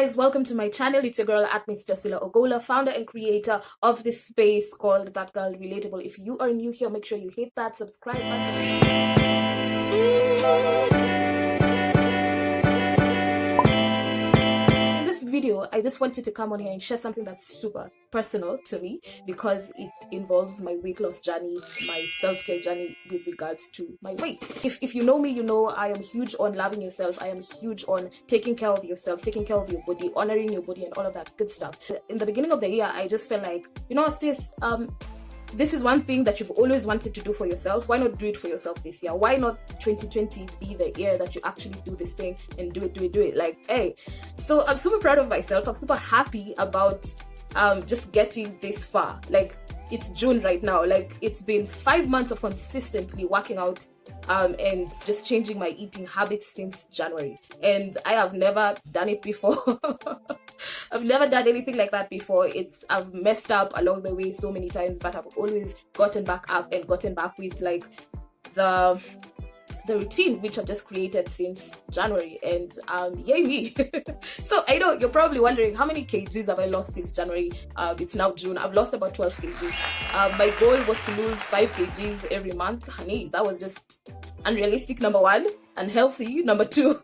guys, welcome to my channel. It's your girl at Miss Priscilla Ogola, founder and creator of this space called ThatGirlRelatable. If you are new here, make sure you hit that subscribe button. In this video, I just wanted to come on here and share something that's super personal to me because it involves my weight loss journey, my self-care journey with regards to my weight. If you know me, you know I am huge on loving yourself. I am huge on taking care of yourself, taking care of your body, honoring your body and all of that good stuff. In the beginning of the year, I just felt like, you know what, sis, this is one thing that you've always wanted to do for yourself. Why not do it for yourself this year? Why not 2020 be the year that you actually do this thing and do it? Like, hey. So I'm super proud of myself. I'm super happy about just getting this far. Like, it's June right now. Like, it's been 5 months of consistently working out and just changing my eating habits since January. And I have never done it before. I've never done anything like that before. I've messed up along the way so many times, but I've always gotten back up and gotten back with like the routine which I've just created since January, and yay me. So I know you're probably wondering, how many kgs have I lost since January? It's now June. I've lost about 12 kgs. My goal was to lose 5 kgs every month. Honey, that was just unrealistic, number one, unhealthy, number two.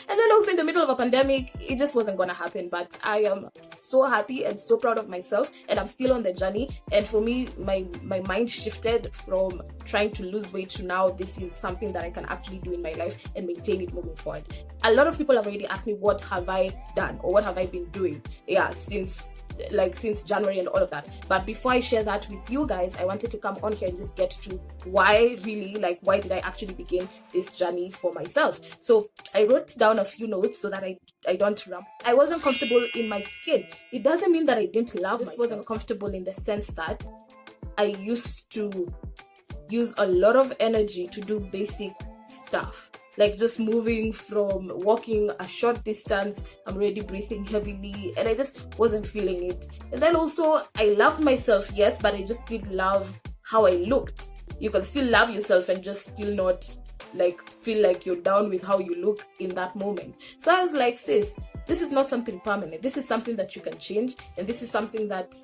And then also in the middle of a pandemic, it just wasn't gonna happen. But I am so happy and so proud of myself, and I'm still on the journey. And for me, my mind shifted from trying to lose weight to now this is something that I can actually do in my life and maintain it moving forward. A lot of people have already asked me, what have I done or what have I been doing? Yeah, since January and all of that. But before I share that with you guys, I wanted to come on here and just get to why did I actually begin this journey for myself. So I wrote down a few notes so that I don't ramp. I wasn't comfortable in my skin. It doesn't mean that I didn't love myself. I wasn't comfortable in the sense that I used to use a lot of energy to do basic stuff. Like just moving from walking a short distance, I'm already breathing heavily, and I just wasn't feeling it. And then also, I loved myself, yes, but I just didn't love how I looked. You can still love yourself and just still not like feel like you're down with how you look in that moment. So I was like, sis, this is not something permanent. This is something that you can change, and this is something that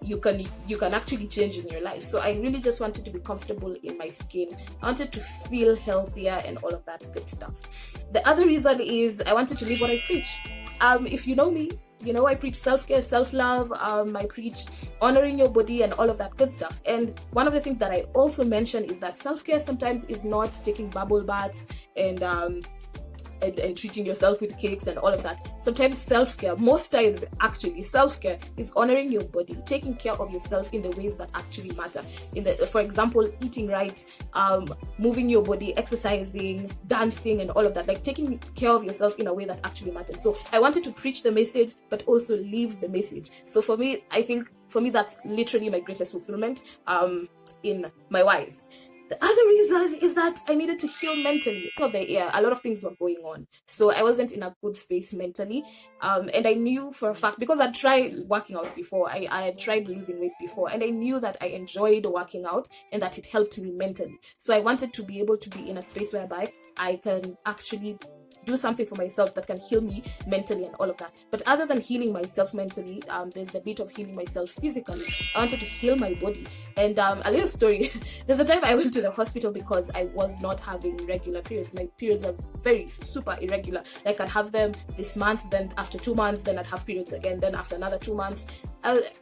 you can actually change in your life. So I really just wanted to be comfortable in my skin. I wanted to feel healthier and all of that good stuff. The other reason is I wanted to live what I preach. If you know me, you know I preach self-care, self-love. I preach honoring your body and all of that good stuff. And one of the things that I also mention is that self-care sometimes is not taking bubble baths and treating yourself with cakes and all of that. Sometimes self-care, most times actually, self-care is honoring your body, taking care of yourself in the ways that actually matter. For example, eating right, moving your body, exercising, dancing and all of that. Like taking care of yourself in a way that actually matters. So I wanted to preach the message, but also live the message. So for me, I think that's literally my greatest fulfillment in my whys. The other reason is that I needed to heal mentally. Of the year, a lot of things were going on, so I wasn't in a good space mentally. And I knew for a fact, because I tried working out before, I had tried losing weight before, and I knew that I enjoyed working out and that it helped me mentally. So I wanted to be able to be in a space whereby I can actually do something for myself that can heal me mentally and all of that. But other than healing myself mentally, there's the bit of healing myself physically. I wanted to heal my body. And a little story, there's a time I went to the hospital because I was not having regular periods. My periods are very super irregular. Like I'd have them this month, then after 2 months, then I'd have periods again, then after another 2 months.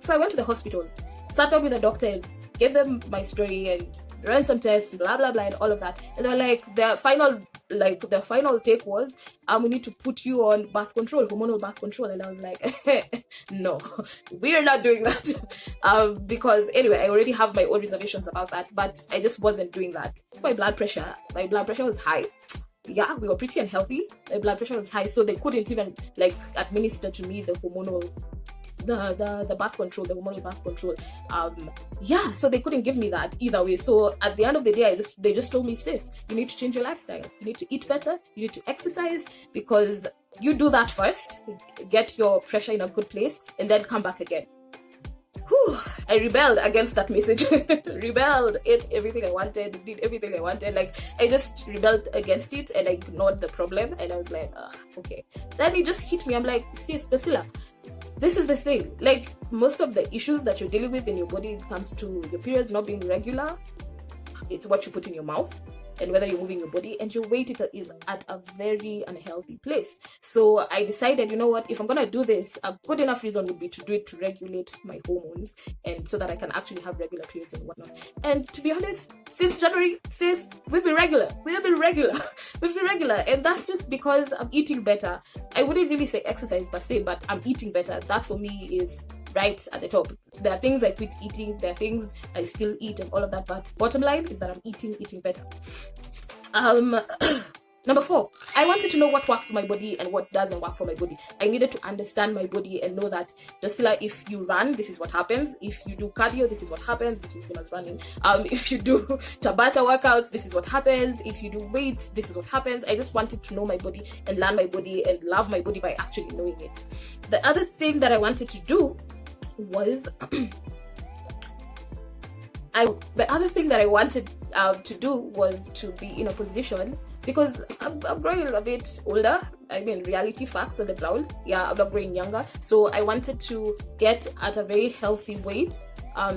So I went to the hospital, sat down with the doctor and gave them my story and ran some tests, blah blah blah and all of that. And they were like, their final take was, we need to put you on birth control, hormonal birth control. And I was like, no, we are not doing that. Because anyway, I already have my own reservations about that, but I just wasn't doing that. My blood pressure was high. Yeah, we were pretty unhealthy. My blood pressure was high, so they couldn't even like administer to me the hormonal the birth control, the hormonal birth control. So they couldn't give me that either way. So at the end of the day, they just told me, sis, you need to change your lifestyle. You need to eat better. You need to exercise, because you do that first, get your pressure in a good place, and then come back again. I rebelled against that message. Rebelled, ate everything I wanted, did everything I wanted. Like, I just rebelled against it and I ignored the problem. And I was like, okay. Then it just hit me. I'm like, sis, Priscilla, this is the thing. Like, most of the issues that you're dealing with in your body, it comes to your periods not being regular. It's what you put in your mouth and whether you're moving your body, and your weight is at a very unhealthy place. So I decided, you know what, if I'm gonna do this, a good enough reason would be to do it to regulate my hormones and so that I can actually have regular periods and whatnot. And to be honest, since January, sis, we've been regular. We've been regular, and that's just because I'm eating better. I wouldn't really say exercise per se, but I'm eating better. That for me is right at the top. There are things I quit eating, there are things I still eat and all of that, but bottom line is that I'm eating better. Number 4, I wanted to know what works for my body and what doesn't work for my body. I needed to understand my body and know that, Drusilla, if you run, this is what happens. If you do cardio, this is what happens, which is same as running. If you do Tabata workouts, this is what happens. If you do weights, this is what happens. I just wanted to know my body and learn my body and love my body by actually knowing it. The other thing that I wanted to do was to be in a position, because I'm growing a bit older. I mean, reality facts on the ground. Yeah, I'm not growing younger. So I wanted to get at a very healthy weight,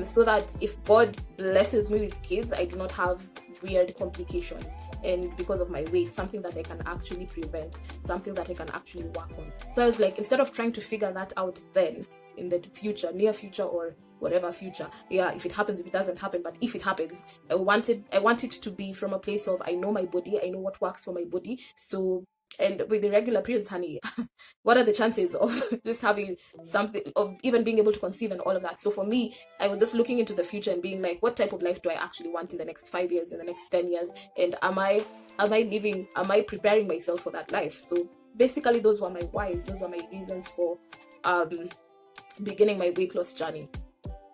so that if God blesses me with kids, I do not have weird complications. And because of my weight, something that I can actually prevent, something that I can actually work on. So I was like, instead of trying to figure that out then, in the future, near future or whatever future, yeah, if it happens, if it doesn't happen, but if it happens, I want it to be from a place of, I know my body, I know what works for my body. So, and with the regular periods, honey, what are the chances of just having something, of even being able to conceive and all of that? So for me, I was just looking into the future and being like, what type of life do I actually want in the next 5 years, in the next 10 years? And am I preparing myself for that life? So basically, those were my whys, those were my reasons for beginning my weight loss journey.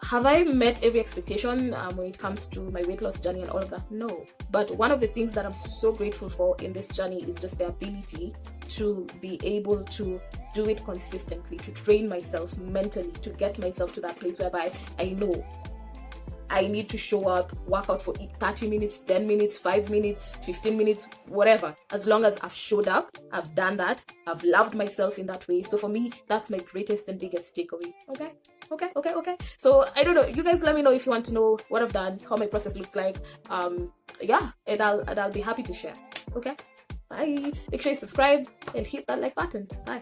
Have I met every expectation when it comes to my weight loss journey and all of that? No. But one of the things that I'm so grateful for in this journey is just the ability to be able to do it consistently, to train myself mentally, to get myself to that place whereby I know I need to show up, work out for 30 minutes, 10 minutes, 5 minutes, 15 minutes, whatever. As long as I've showed up, I've done that, I've loved myself in that way. So for me, that's my greatest and biggest takeaway. Okay. So I don't know. You guys let me know if you want to know what I've done, how my process looks like. Yeah, and I'll be happy to share. Okay. Bye. Make sure you subscribe and hit that like button. Bye.